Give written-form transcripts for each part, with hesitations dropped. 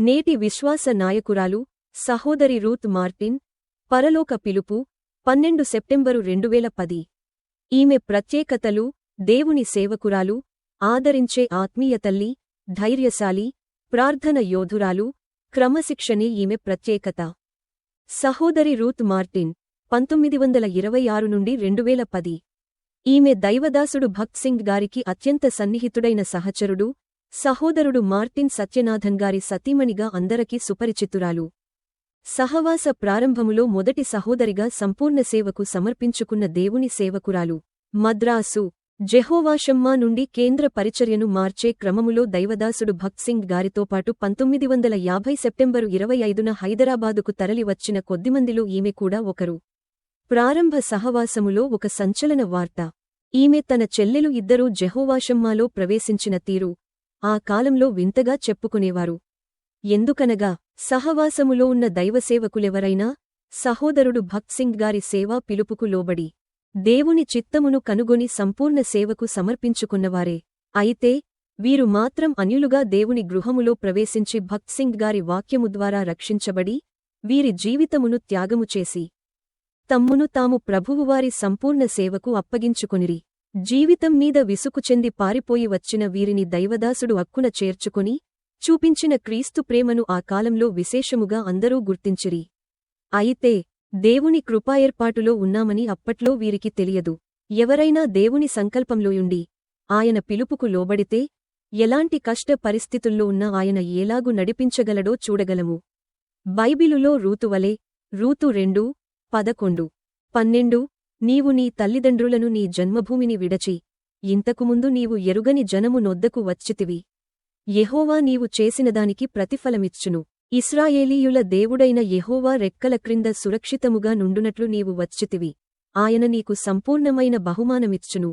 నేటి విశ్వాస నాయకురాలు సహోదరి రూత్ మార్టిన్. పరలోక పిలుపు 12 సెప్టెంబరు 2010. ఈమె ప్రత్యేకతలు: దేవుని సేవకురాలు, ఆదరించే ఆత్మీయతల్లి, ధైర్యశాలి, ప్రార్థన యోధురాలు, క్రమశిక్షణే ఈమె ప్రత్యేకత. సహోదరి రూత్ మార్టిన్ 1926 నుండి 2010. ఈమె దైవదాసుడు భక్త్ సింగ్ గారికి అత్యంత సన్నిహితుడైన సహచరుడు. సహోదరుడు మార్టిన్ సత్యనాథన్ గారి సతీమణిగా అందరికీ సుపరిచితురాలు. సహవాస ప్రారంభములో మొదటి సహోదరిగా సంపూర్ణ సేవకు సమర్పించుకున్న దేవుని సేవకురాలు. మద్రాసు జెహోవా షమ్మా నుండి కేంద్ర పరిచర్యను మార్చే క్రమములో దైవదాసుడు భక్త్ సింగ్ గారితోపాటు 1950 సెప్టెంబరు 25న హైదరాబాదుకు తరలివచ్చిన కొద్దిమందిలో ఈమె కూడా ఒకరు. ప్రారంభ సహవాసములో ఒక సంచలన వార్త. ఈమె తన చెల్లెలు ఇద్దరూ జెహోవాషమ్మాలో ప్రవేశించిన తీరు ఆ కాలంలో వింతగా చెప్పుకునేవారు. ఎందుకనగా సహవాసములో ఉన్న దైవసేవకులెవరైనా సహోదరుడు భక్త్ సింగ్ గారి సేవా పిలుపుకు లోబడి దేవుని చిత్తమును కనుగొని సంపూర్ణ సేవకు సమర్పించుకున్నవారే. అయితే వీరు మాత్రం అన్యులుగా దేవుని గృహములో ప్రవేశించి భక్త్ సింగ్ గారి వాక్యము ద్వారా రక్షించబడి వీరి జీవితమును త్యాగము చేసి తమ్మును తాము ప్రభువువారి సంపూర్ణ సేవకు అప్పగించుకొనిరి. జీవితం మీద విసుకుచెంది పారిపోయి వచ్చిన వీరిని దైవదాసుడు అక్కున చేర్చుకొని చూపించిన క్రీస్తు ప్రేమను ఆ కాలంలో విశేషముగా అందరూ గుర్తించిరి. అయితే దేవుని కృపాయేర్పాటులో ఉన్నామని అప్పట్లో వీరికి తెలియదు. ఎవరైనా దేవుని సంకల్పంలోయుండి ఆయన పిలుపుకు లోబడితే ఎలాంటి కష్ట పరిస్థితుల్లో ఉన్న ఆయన ఏలాగు నడిపించగలడో చూడగలము. బైబిలులో రూతువలే రూతు 2:11, 12 నీవు నీ తల్లిదండ్రులను నీ జన్మభూమిని విడచి ఇంతకుముందు నీవు ఎరుగని జనము నొద్దకు వచ్చితివి. యెహోవా నీవు చేసినదానికి ప్రతిఫలమిచ్చును. ఇశ్రాయేలీయుల దేవుడైన యెహోవా రెక్కల క్రింద సురక్షితముగా నుండునట్లు నీవు వచ్చితివి. ఆయన నీకు సంపూర్ణమైన బహుమానమిచ్చును.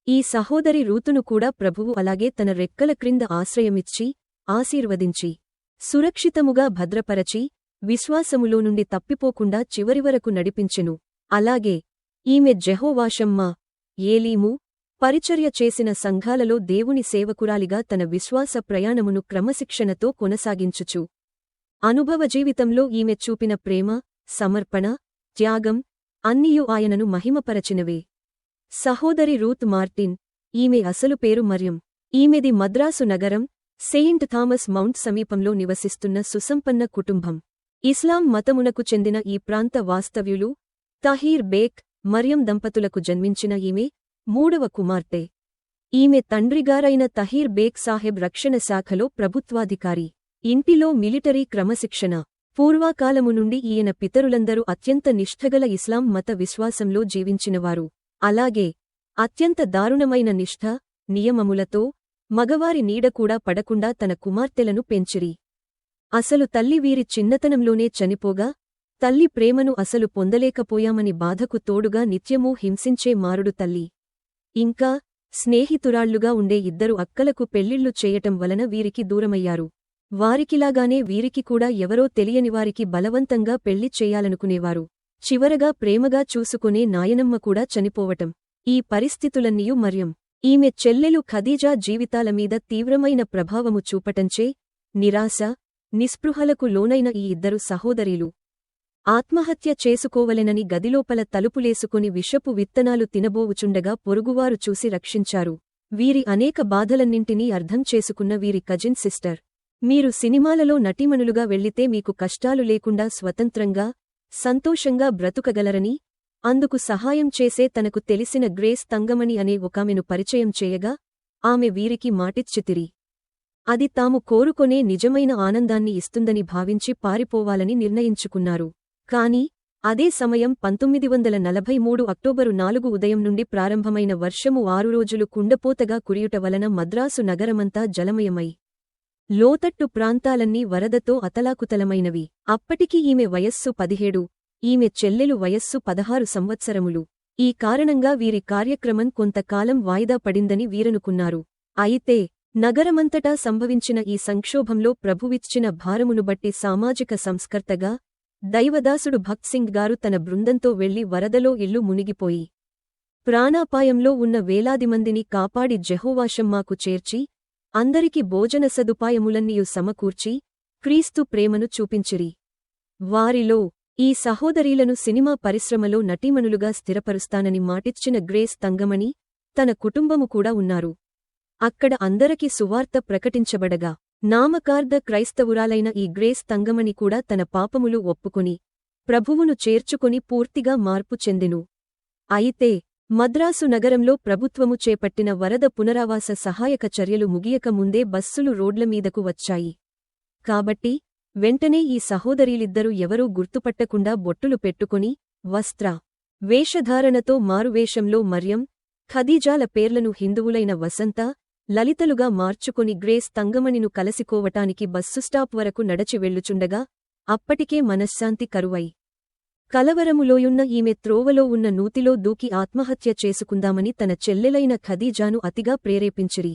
ఈ సహోదరి రూతును కూడా ప్రభువు అలాగే తన రెక్కల క్రింద ఆశ్రయమిచ్చి ఆశీర్వదించి సురక్షితముగా భద్రపరచి విశ్వాసములో నుండి తప్పిపోకుండా చివరివరకు నడిపించెను. అలాగే ఈమె జెహోవాషమ్మా, ఏలీము పరిచర్య చేసిన సంఘాలలో దేవుని సేవకురాలిగా తన విశ్వాస ప్రయాణమును క్రమశిక్షణతో కొనసాగించుచు అనుభవ జీవితంలో ఈమె చూపిన ప్రేమ, సమర్పణ, త్యాగం అన్నియూ ఆయనను మహిమపరచినవే. సహోదరి రూత్ మార్టిన్. ఈమె అసలు పేరు మర్యం. ఈమెది మద్రాసు నగరం, సెయింట్ థామస్ మౌంట్ సమీపంలో నివసిస్తున్న సుసంపన్న కుటుంబం. ఇస్లాం మతమునకు చెందిన ఈ ప్రాంత వాస్తవ్యులు తహీర్ బేక్, మర్యం దంపతులకు జన్మించిన ఈమె మూడవ కుమార్తె. ఈమె తండ్రిగారైన తహీర్ బేక్ సాహెబ్ రక్షణ శాఖలో ప్రభుత్వాధికారి. ఇంటిలో మిలిటరీ క్రమశిక్షణ. పూర్వాకాలము నుండి ఈయన పితరులందరూ అత్యంత నిష్ఠగల ఇస్లాం మత విశ్వాసంలో జీవించినవారు. అలాగే అత్యంత దారుణమైన నిష్ఠ, నియమములతో మగవారి నీడకూడా పడకుండా తన కుమార్తెలను పెంచిరి. అసలు తల్లి వీరి చిన్నతనంలోనే చనిపోగా తల్లి ప్రేమను అసలు పొందలేకపోయామని బాధకు తోడుగా నిత్యమూ హింసించే మారుడు తల్లి. ఇంకా స్నేహితురాళ్లుగా ఉండే ఇద్దరు అక్కలకు పెళ్లిళ్లు చేయటం వలన వీరికి దూరమయ్యారు. వారికిలాగానే వీరికి కూడా ఎవరో తెలియనివారికి బలవంతంగా పెళ్లి చేయాలనుకునేవారు. చివరగా ప్రేమగా చూసుకునే నాయనమ్మ కూడా చనిపోవటం. ఈ పరిస్థితులన్నీయూ మర్యం, ఈమె చెల్లెలు ఖదీజా జీవితాలమీద తీవ్రమైన ప్రభావము చూపటంచే నిరాశ, నిస్పృహలకు లోనైన ఈ ఇద్దరు సహోదరీలు ఆత్మహత్య చేసుకోవలెనని గదిలోపల తలుపులేసుకుని విషపు విత్తనాలు తినబోవుచుండగా పొరుగువారు చూసి రక్షించారు. వీరి అనేక బాధలన్నింటినీ అర్థం చేసుకున్న వీరి కజిన్ సిస్టర్, మీరు సినిమాలలో నటీమణులుగా వెళ్లితే మీకు కష్టాలు లేకుండా స్వతంత్రంగా, సంతోషంగా బ్రతుకగలరని, అందుకు సహాయం చేసే తనకు తెలిసిన గ్రేస్ తంగమణి అనే ఒకామెను పరిచయం చేయగా ఆమె వీరికి మాటిచ్చితిరి. అది తాము కోరుకొనే నిజమైన ఆనందాన్ని ఇస్తుందని భావించి పారిపోవాలని నిర్ణయించుకున్నారు. కాని అదే సమయం 1943 అక్టోబరు 4 ఉదయం నుండి ప్రారంభమైన వర్షము 6 రోజులు కుండపోతగా కురియుట వలన మద్రాసు నగరమంతా జలమయమై లోతట్టు ప్రాంతాలన్నీ వరదతో అతలాకుతలమైనవి. అప్పటికి ఈమె వయస్సు 17, ఈమె చెల్లెలు వయస్సు 16 సంవత్సరములు. ఈ కారణంగా వీరి కార్యక్రమం కొంతకాలం వాయిదా పడిందని వీరనుకున్నారు. అయితే నగరమంతటా సంభవించిన ఈ సంక్షోభంలో ప్రభువిచ్చిన భారమును బట్టి సామాజిక సంస్కర్తగా దైవదాసుడు భక్త్ సింగ్ గారు తన బృందంతో వెళ్లి వరదలో ఇల్లు మునిగిపోయి ప్రాణాపాయంలో ఉన్న వేలాదిమందిని కాపాడి జెహోవాషమ్మాకు చేర్చి అందరికి భోజన సదుపాయములన్నీయు సమకూర్చి క్రీస్తు ప్రేమను చూపించిరి. వారిలో ఈ సహోదరీలను సినిమా పరిశ్రమలో నటీమణులుగా స్థిరపరుస్తానని మాటిచ్చిన గ్రేస్ తంగమణి, తన కుటుంబము కూడా ఉన్నారు. అక్కడ అందరికి సువార్త ప్రకటించబడగా నామకార్థ క్రైస్తవురాలైన ఈ గ్రేస్ తంగమణి కూడా తన పాపములు ఒప్పుకొని ప్రభువును చేర్చుకొని పూర్తిగా మార్పు చెందెను. అయితే మద్రాసు నగరంలో ప్రభుత్వము చేపట్టిన వరద పునరావాస సహాయక చర్యలు ముగియక ముందే బస్సులు రోడ్లమీదకు వచ్చాయి. కాబట్టి వెంటనే ఈ సహోదరీలిద్దరూ ఎవరూ గుర్తుపట్టకుండా బొట్టులు పెట్టుకుని వస్త్ర వేషధారణతో మారువేషంలో మర్యం, ఖదీజాల పేర్లను హిందువులైన వసంత, లలితలుగా మార్చుకొని గ్రేస్ తంగమణిను కలసికోవటానికి బస్సుస్టాప్ వరకు నడచి వెళ్ళుచుండగా అప్పటికే మనశ్శాంతి కరువై కలవరములోయున్న ఈమె త్రోవలో ఉన్న నూతిలో దూకి ఆత్మహత్య చేసుకుందామని తన చెల్లెలైన ఖదీజాను అతిగా ప్రేరేపించిరి.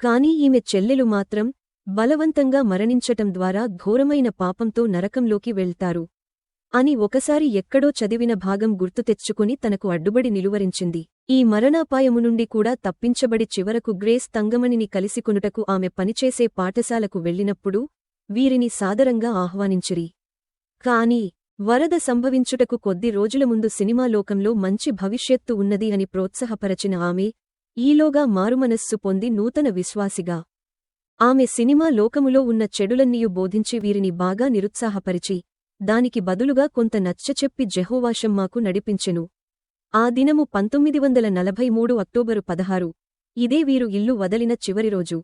కాని ఈమె చెల్లెలు మాత్రం బలవంతంగా మరణించటం ద్వారా ఘోరమైన పాపంతో నరకంలోకి వెళ్తారు అని ఒకసారి ఎక్కడో చదివిన భాగం గుర్తు తెచ్చుకుని తనకు అడ్డుబడి నిలువరించింది. ఈ మరణాపాయము నుండి కూడా తప్పించబడి చివరకు గ్రేస్ తంగమణిని కలిసికొనుటకు ఆమె పనిచేసే పాఠశాలకు వెళ్ళినప్పుడు వీరిని సాదరంగా ఆహ్వానించిరి. కాని వరద సంభవించుటకు కొద్ది రోజుల ముందు సినిమా లోకంలో మంచి భవిష్యత్తు ఉన్నది అని ప్రోత్సాహపరచిన ఆమె ఈలోగా మారుమనస్సు పొంది నూతన విశ్వాసిగా ఆమె సినిమా లోకములో ఉన్న చెడులన్నీయు బోధించి వీరిని బాగా నిరుత్సాహపరిచి దానికి బదులుగా కొంత నచ్చచెప్పి జెహోవాషమ్మాకు నడిపించెను. ఆ దినము 1943 అక్టోబరు 16. ఇదే వీరు ఇల్లు వదలిన చివరి రోజు.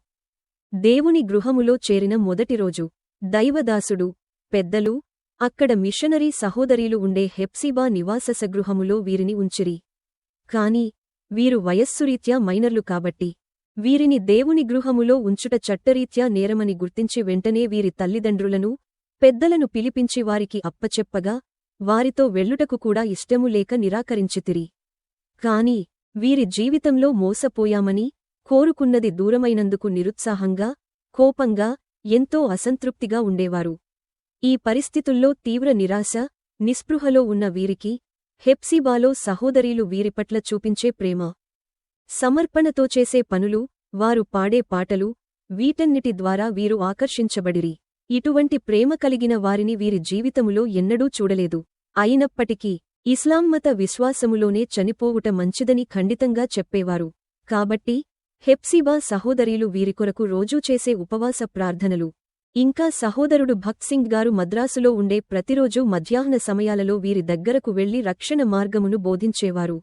దేవుని గృహములో చేరిన మొదటి రోజు. దైవదాసుడు, పెద్దలు, అక్కడ మిషనరీ సహోదరీలు ఉండే హెప్సిబా నివాససగృహములో వీరిని ఉంచిరి. కాని వీరు వయస్సురీత్యా మైనర్లు కాబట్టి వీరిని దేవుని గృహములో ఉంచుట చట్టరీత్యా నేరమని గుర్తించి వెంటనే వీరి తల్లిదండ్రులను, పెద్దలను పిలిపించి వారికి అప్పచెప్పగా వారితో వెళ్ళుటకు కూడా ఇష్టము లేక నిరాకరించితిరి. కాని వీరి జీవితంలో మోసపోయామని, కోరుకున్నది దూరమైనందుకు నిరుత్సాహంగా, కోపంగా, ఎంతో అసంతృప్తిగా ఉండేవారు. ఈ పరిస్థితుల్లో తీవ్ర నిరాశ, నిస్పృహలో ఉన్న వీరికి హెప్సిబాలో సహోదరీలు వీరిపట్ల చూపించే ప్రేమ, సమర్పణతో చేసే పనులు, వారు పాడే పాటలు, వీటన్నిటి ద్వారా వీరు ఆకర్షించబడిరి. ఇటువంటి ప్రేమ కలిగిన వారిని వీరి జీవితములో ఎన్నడూ చూడలేదు. అయినప్పటికీ ఇస్లాం మత విశ్వాసములోనే చనిపోవుట మంచిదని ఖండితంగా చెప్పేవారు. కాబట్టి హెప్సిబా సహోదరీలు వీరికొరకు రోజూ చేసే ఉపవాస ప్రార్థనలు, ఇంకా సహోదరుడు భక్త్ సింగ్ గారు మద్రాసులో ఉండే ప్రతిరోజూ మధ్యాహ్న సమయాలలో వీరి దగ్గరకు వెళ్లి రక్షణ మార్గమును బోధించేవారు.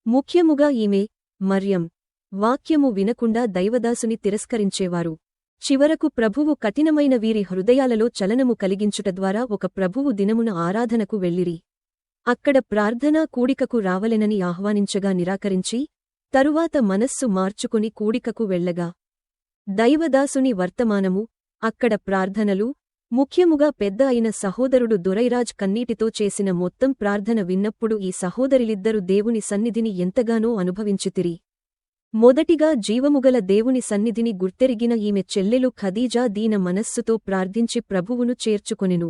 ముఖ్యముగా ఈమె, మర్యం, వాక్యము వినకుండా దైవదాసుని తిరస్కరించేవారు. చివరకు ప్రభువు కఠినమైన వీరి హృదయాలలో చలనము కలిగించుట ద్వారా ఒక ప్రభువు దినమున ఆరాధనకు వెళ్ళిరి. అక్కడ ప్రార్థనా కూడికకు రావలెనని ఆహ్వానించగా నిరాకరించి తరువాత మనస్సు మార్చుకుని కూడికకు వెళ్ళగా దైవదాసుని వర్తమానము, అక్కడ ప్రార్థనలు, ముఖ్యముగా పెద్ద అయిన సహోదరుడు దొరైరాజ్ కన్నీటితో చేసిన మొత్తం ప్రార్థన విన్నప్పుడు ఈ సహోదరిలిద్దరు దేవుని సన్నిధిని ఎంతగానో అనుభవించితిరి. మొదటిగా జీవముగల దేవుని సన్నిధిని గుర్తెరిగిన ఈమె చెల్లెలు ఖదీజా దీన మనస్సుతో ప్రార్థించి ప్రభువును చేర్చుకొనెను.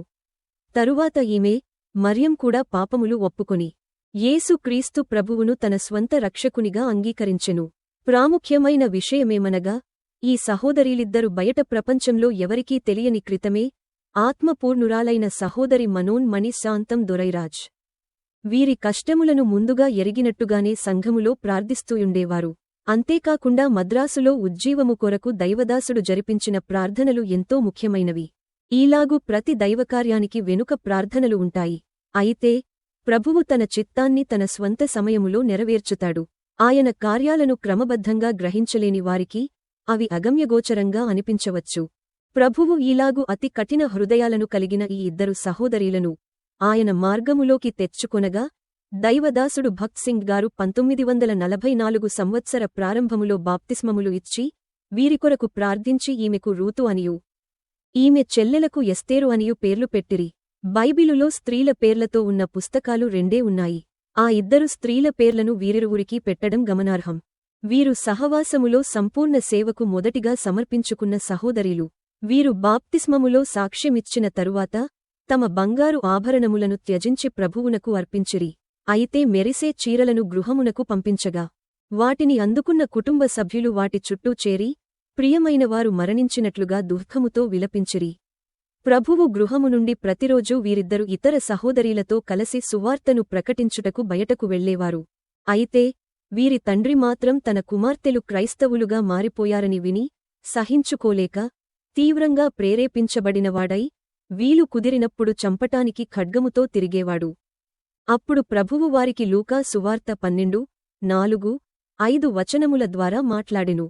తరువాత ఈమె, మర్యం కూడా పాపములు ఒప్పుకొని యేసు క్రీస్తు ప్రభువును తన స్వంత రక్షకునిగా అంగీకరించెను. ప్రాముఖ్యమైన విషయమేమనగా ఈ సహోదరీలిద్దరు బయట ప్రపంచంలో ఎవరికీ తెలియని క్రితమే ఆత్మపూర్ణురాలైన సహోదరి మనోన్ మణి శాంతం దొరైరాజ్ వీరి కష్టములను ముందుగా ఎరిగినట్టుగానే సంఘములో ప్రార్థిస్తూయుండేవారు. అంతేకాకుండా మద్రాసులో ఉజ్జీవము కొరకు దైవదాసుడు జరిపించిన ప్రార్థనలు ఎంతో ముఖ్యమైనవి. ఈలాగు ప్రతి దైవకార్యానికి వెనుక ప్రార్థనలు ఉంటాయి. అయితే ప్రభువు తన చిత్తాన్ని తన స్వంత సమయములో నెరవేర్చుతాడు. ఆయన కార్యాలను క్రమబద్ధంగా గ్రహించలేని వారికి అవి అగమ్యగోచరంగా అనిపించవచ్చు. ప్రభువు ఈలాగు అతి కఠిన హృదయాలను కలిగిన ఈ ఇద్దరు సహోదరీలను ఆయన మార్గములోకి తెచ్చుకొనగా దైవదాసుడు భక్త్ సింగ్ గారు 1944 సంవత్సర ప్రారంభములో బాప్తిస్మములు ఇచ్చి వీరికొరకు ప్రార్థించి ఈమెకు రూతు అనియు, ఈమె చెల్లెలకు ఎస్తేరు అనియు పేర్లు పెట్టిరి. బైబిలులో స్త్రీల పేర్లతో ఉన్న పుస్తకాలు 2 ఉన్నాయి. ఆ ఇద్దరు స్త్రీల పేర్లను వీరిరువురికి పెట్టడం గమనార్హం. వీరు సహవాసములో సంపూర్ణ సేవకు మొదటిగా సమర్పించుకున్న సహోదరీలు. వీరు బాప్తిస్మములో సాక్ష్యమిచ్చిన తరువాత తమ బంగారు ఆభరణములను త్యజించి ప్రభువునకు అర్పించిరి. అయితే మెరిసే చీరలను గృహమునకు పంపించగా వాటిని అందుకున్న కుటుంబ సభ్యులు వాటి చుట్టూ చేరి ప్రియమైనవారు మరణించినట్లుగా దుఃఖముతో విలపించిరి. ప్రభువు గృహము నుండి ప్రతిరోజూ వీరిద్దరు ఇతర సహోదరీలతో కలసి సువార్తను ప్రకటించుటకు బయటకు వెళ్లేవారు. అయితే వీరి తండ్రి మాత్రం తన కుమార్తెలు క్రైస్తవులుగా మారిపోయారని విని సహించుకోలేక తీవ్రంగా ప్రేరేపించబడినవాడై వీలు కుదిరినప్పుడు చంపటానికి ఖడ్గముతో తిరిగేవాడు. అప్పుడు ప్రభువు వారికి లూకా సువార్త 12:4-5 వచనముల ద్వారా మాట్లాడెను.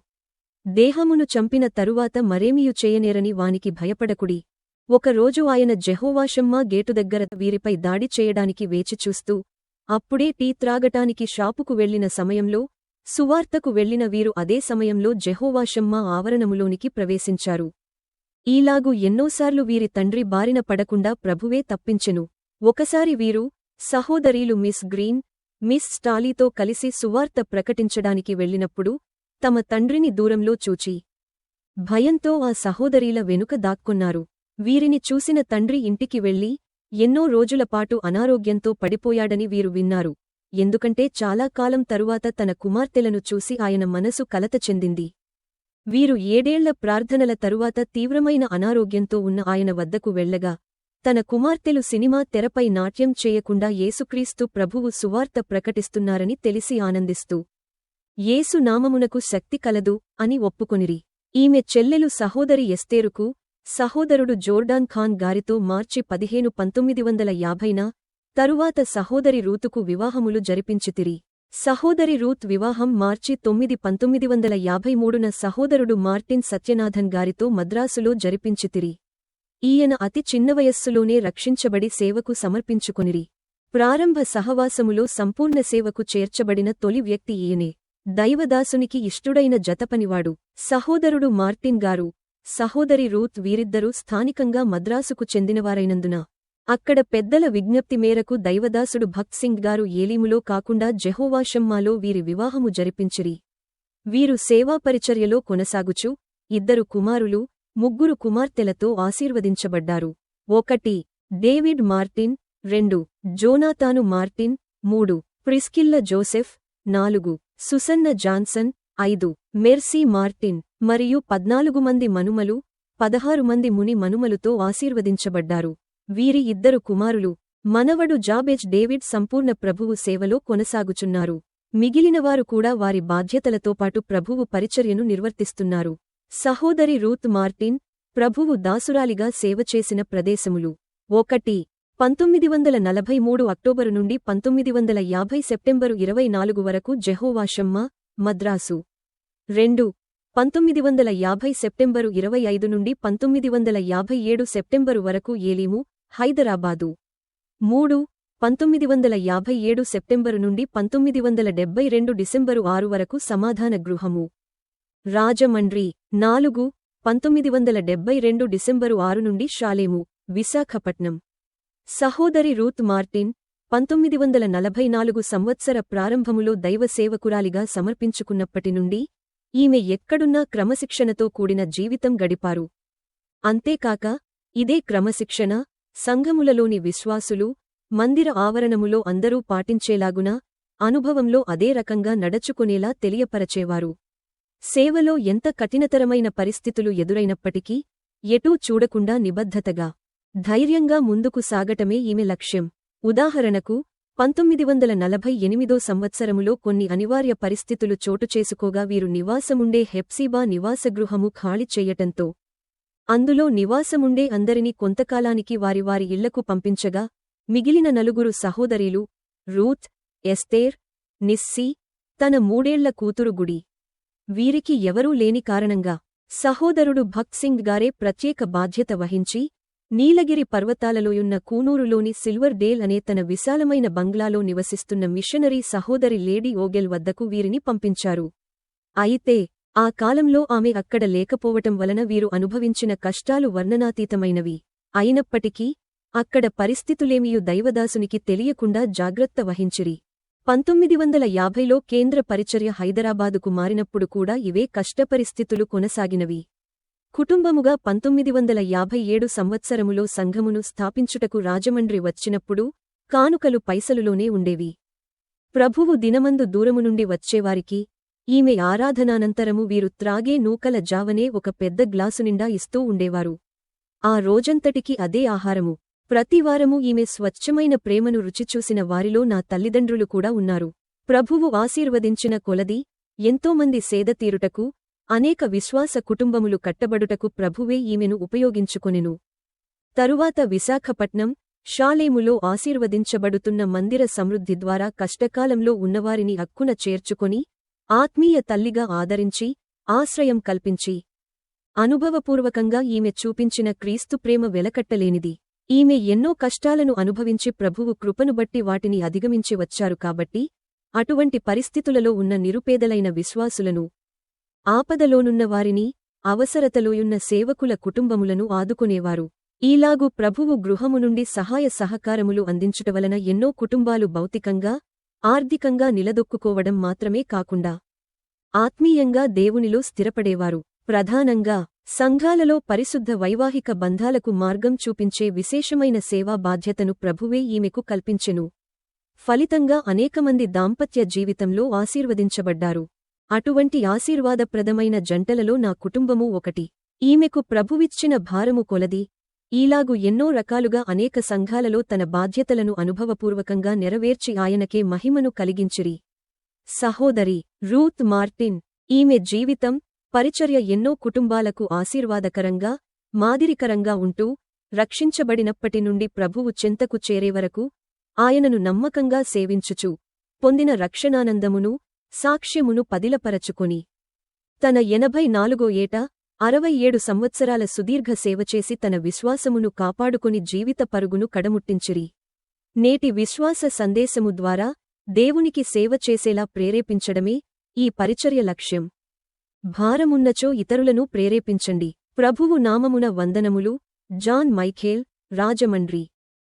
దేహమును చంపిన తరువాత మరేమియు చేయనేరని వానికి భయపడకుడి. ఒకరోజు ఆయన జెహోవాషమ్మా గేటు దగ్గర వీరిపై దాడి చేయడానికి వేచిచూస్తూ అప్పుడే టీ త్రాగటానికి షాపుకు వెళ్లిన సమయంలో సువార్తకు వెళ్లిన వీరు అదే సమయంలో జెహోవాషమ్మా ఆవరణములోనికి ప్రవేశించారు. ఈలాగు ఎన్నోసార్లు వీరి తండ్రి బారిన పడకుండా ప్రభువే తప్పించెను. ఒకసారి వీరు సహోదరీలు మిస్ గ్రీన్, మిస్ స్టాలీతో కలిసి సువార్త ప్రకటించడానికి వెళ్ళినప్పుడు తమ తండ్రిని దూరంలో చూచి భయంతో ఆ సహోదరీల వెనుక దాక్కున్నారు. వీరిని చూసిన తండ్రి ఇంటికి వెళ్లి ఎన్నో రోజులపాటు అనారోగ్యంతో పడిపోయాడని వీరు విన్నారు. ఎందుకంటే చాలా కాలం తరువాత తన కుమార్తెలను చూసి ఆయన మనసు కలత చెందింది. వీరు 7 ఏళ్ల ప్రార్థనల తరువాత తీవ్రమైన అనారోగ్యంతో ఉన్న ఆయన వద్దకు వెళ్లగా తన కుమార్తెలు సినిమా తెరపై నాట్యం చేయకుండా యేసుక్రీస్తు ప్రభువు సువార్త ప్రకటిస్తున్నారని తెలిసి ఆనందిస్తూ యేసు నామమునకు శక్తి కలదు అని ఒప్పుకొనిరి. ఈమె చెల్లెలు సహోదరి ఎస్తేరుకు సహోదరుడు జోర్డాన్ ఖాన్ గారితో మార్చి 15, 1950న తరువాత సహోదరి రూతుకు వివాహములు జరిపించితిరి. సహోదరి రూత్ వివాహం మార్చి 9, 1953న సహోదరుడు మార్టిన్ సత్యనాథన్ గారితో మద్రాసులో జరిపించితిరి. ఈయన అతి చిన్న వయస్సులోనే రక్షించబడి సేవకు సమర్పించుకొనిరి. ప్రారంభ సహవాసములో సంపూర్ణ సేవకు చేర్చబడిన తొలి వ్యక్తి ఈయనే. దైవదాసునికి ఇష్టుడైన జతపనివాడు. సహోదరుడు మార్టిన్ గారు, సహోదరి రూత్ వీరిద్దరూ స్థానికంగా మద్రాసుకు చెందినవారైనందున అక్కడ పెద్దల విజ్ఞప్తి మేరకు దైవదాసుడు భక్త్ సింగ్ గారు ఏలీములో కాకుండా జెహోవాషమ్మాలో వీరి వివాహము జరిపించిరి. వీరు సేవాపరిచర్యలో కొనసాగుచు 2 కుమారులు, 3 కుమార్తెలతో ఆశీర్వదించబడ్డారు. 1 David Martin, 2 Jonathan Martin, 3 Priscilla Joseph, 4 Susanna Johnson, 5 Mercy Martin మరియు 14 మంది మనుమలు, 16 మంది ముని మనుమలుతో ఆశీర్వదించబడ్డారు. వీరి 2 కుమారులు, మనవడు జాబెజ్ డేవిడ్ సంపూర్ణ ప్రభువు సేవలో కొనసాగుచున్నారు. మిగిలినవారు కూడా వారి బాధ్యతలతో పాటు ప్రభువు పరిచర్యను నిర్వర్తిస్తున్నారు. సహోదరి రూత్ మార్టిన్, ప్రభువు దాసురాలిగా సేవ చేసిన ప్రదేశములు: 1 1943 అక్టోబరు నుండి 1950 సెప్టెంబరు 24 వరకు జెహోవాషమ్మా, మద్రాసు. 2 1950 సెప్టెంబరు 25 నుండి 1957 సెప్టెంబరు వరకు ఏలీము, హైదరాబాదు. 3 1957 సెప్టెంబరు నుండి 1972 డిసెంబరు 6 వరకు సమాధాన గృహము, రాజమండ్రి. 4 1972 డిసెంబరు 6 నుండి షాలేము, విశాఖపట్నం. సహోదరి రూత్ మార్టిన్ 1944 సంవత్సర ప్రారంభములో దైవ సేవకురాలిగా సమర్పించుకున్నప్పటి నుండి ఈమె ఎక్కడున్నా క్రమశిక్షణతో కూడిన జీవితం గడిపారు. అంతేకాక ఇదే క్రమశిక్షణ సంఘములలోని విశ్వాసులు మందిర ఆవరణములో అందరూ పాటించేలాగున అనుభవంలో అదే రకంగా నడచుకొనేలా తెలియపరచేవారు. సేవలో ఎంత కఠినతరమైన పరిస్థితులు ఎదురైనప్పటికీ ఎటూ చూడకుండా నిబద్ధతగా, ధైర్యంగా ముందుకు సాగటమే ఈమె లక్ష్యం. ఉదాహరణకు 1948 సంవత్సరములో కొన్ని అనివార్య పరిస్థితులు చోటుచేసుకోగా వీరు నివాసముండే హెప్సీబా నివాసగృహము ఖాళీ చెయ్యటంతో అందులో నివాసముండే అందరినీ కొంతకాలానికి వారి వారి ఇళ్లకు పంపించగా మిగిలిన 4 సహోదరీలు రూత్, ఎస్తేర్, నిస్సీ, తన 3 ఏళ్ల కూతురు గుడి. వీరికి ఎవరూ లేని కారణంగా సహోదరుడు భక్త్ సింగ్ గారే ప్రత్యేక బాధ్యత వహించి నీలగిరి పర్వతాలలోయున్న కూనూరులోని సిల్వర్ డేల్ అనే తన విశాలమైన బంగ్లాలో నివసిస్తున్న మిషనరీ సహోదరి లేడీ ఓగెల్ వద్దకు వీరిని పంపించారు. అయితే ఆ కాలంలో ఆమె అక్కడ లేకపోవటం వలన వీరు అనుభవించిన కష్టాలు వర్ణనాతీతమైనవి. అయినప్పటికీ అక్కడ పరిస్థితులేమియు దైవదాసునికి తెలియకుండా జాగ్రత్త వహించిరి. 1950లో కేంద్ర పరిచర్య హైదరాబాదుకు మారినప్పుడు కూడా ఇవే కష్టపరిస్థితులు కొనసాగినవి. కుటుంబముగా 1957 సంవత్సరములో సంఘమును స్థాపించుటకు రాజమండ్రి వచ్చినప్పుడు కానుకలు పైసలులోనే ఉండేవి. ప్రభువు దినమందు దూరము నుండి వచ్చేవారికి ఈమె ఆరాధనానంతరము వీరు త్రాగే నూకల జావనే ఒక పెద్ద గ్లాసు నిండా ఇస్తూ ఉండేవారు. ఆ రోజంతటికి అదే ఆహారము. ప్రతివారము ఈమె స్వచ్ఛమైన ప్రేమను రుచిచూసిన వారిలో నా తల్లిదండ్రులు కూడా ఉన్నారు. ప్రభువు ఆశీర్వదించిన కొలది ఎంతోమంది సేదతీరుటకు, అనేక విశ్వాస కుటుంబములు కట్టబడుటకు ప్రభువే ఈమెను ఉపయోగించుకొనెను. తరువాత విశాఖపట్నం, షాలేములో ఆశీర్వదించబడుతున్న మందిర సమృద్ధి ద్వారా కష్టకాలంలో ఉన్నవారిని అక్కున చేర్చుకొని, ఆత్మీయ తల్లిగా ఆదరించి, ఆశ్రయం కల్పించి, అనుభవపూర్వకంగా ఈమె చూపించిన క్రీస్తు ప్రేమ వెలకట్టలేనిది. ఈమె ఎన్నో కష్టాలను అనుభవించి ప్రభువు కృపనుబట్టి వాటిని అధిగమించి వచ్చారు కాబట్టి, అటువంటి పరిస్థితులలో ఉన్న నిరుపేదలైన విశ్వాసులను, ఆపదలోనున్న వారిని, అవసరతలోయున్న సేవకుల కుటుంబములను ఆదుకొనేవారు. ఈలాగు ప్రభువు గృహము నుండి సహాయ సహకారములు అందించుటవలన ఎన్నో కుటుంబాలు భౌతికంగా, ఆర్థికంగా నిలదొక్కుకోవడం మాత్రమే కాకుండా ఆత్మీయంగా దేవునిలో స్థిరపడేవారు. ప్రధానంగా సంఘాలలో పరిశుద్ధ వైవాహిక బంధాలకు మార్గం చూపించే విశేషమైన సేవా బాధ్యతను ప్రభువే ఈమెకు కల్పించెను. ఫలితంగా అనేకమంది దాంపత్య జీవితంలో ఆశీర్వదించబడ్డారు. అటువంటి ఆశీర్వాదప్రదమైన జంటలలో నా కుటుంబమూ ఒకటి. ఈమెకు ప్రభువిచ్చిన భారము కొలది, ఈలాగు ఎన్నో రకాలుగా అనేక సంఘాలలో తన బాధ్యతలను అనుభవపూర్వకంగా నెరవేర్చి ఆయనకే మహిమను కలిగించిరి. సహోదరి రూత్ మార్టిన్. ఈమె జీవితం, పరిచర్య ఎన్నో కుటుంబాలకు ఆశీర్వాదకరంగా, మాదిరికరంగా ఉంటూ, రక్షించబడినప్పటి నుండి ప్రభువు చెంతకు చేరేవరకు ఆయనను నమ్మకంగా సేవించుచు, పొందిన రక్షణానందమును, సాక్ష్యమును పదిలపరచుకొని, తన 84 ఏట 67 సంవత్సరాల సుదీర్ఘ సేవచేసి తన విశ్వాసమును కాపాడుకొని జీవిత పరుగును కడముట్టించిరి. నేటి విశ్వాస సందేశము ద్వారా దేవునికి సేవ చేసేలా ప్రేరేపించడమే ఈ పరిచర్య లక్ష్యం. భారమున్నచో ఇతరులను ప్రేరేపించండి. ప్రభువు నామమున వందనములు. John Michael, Rajahmundry.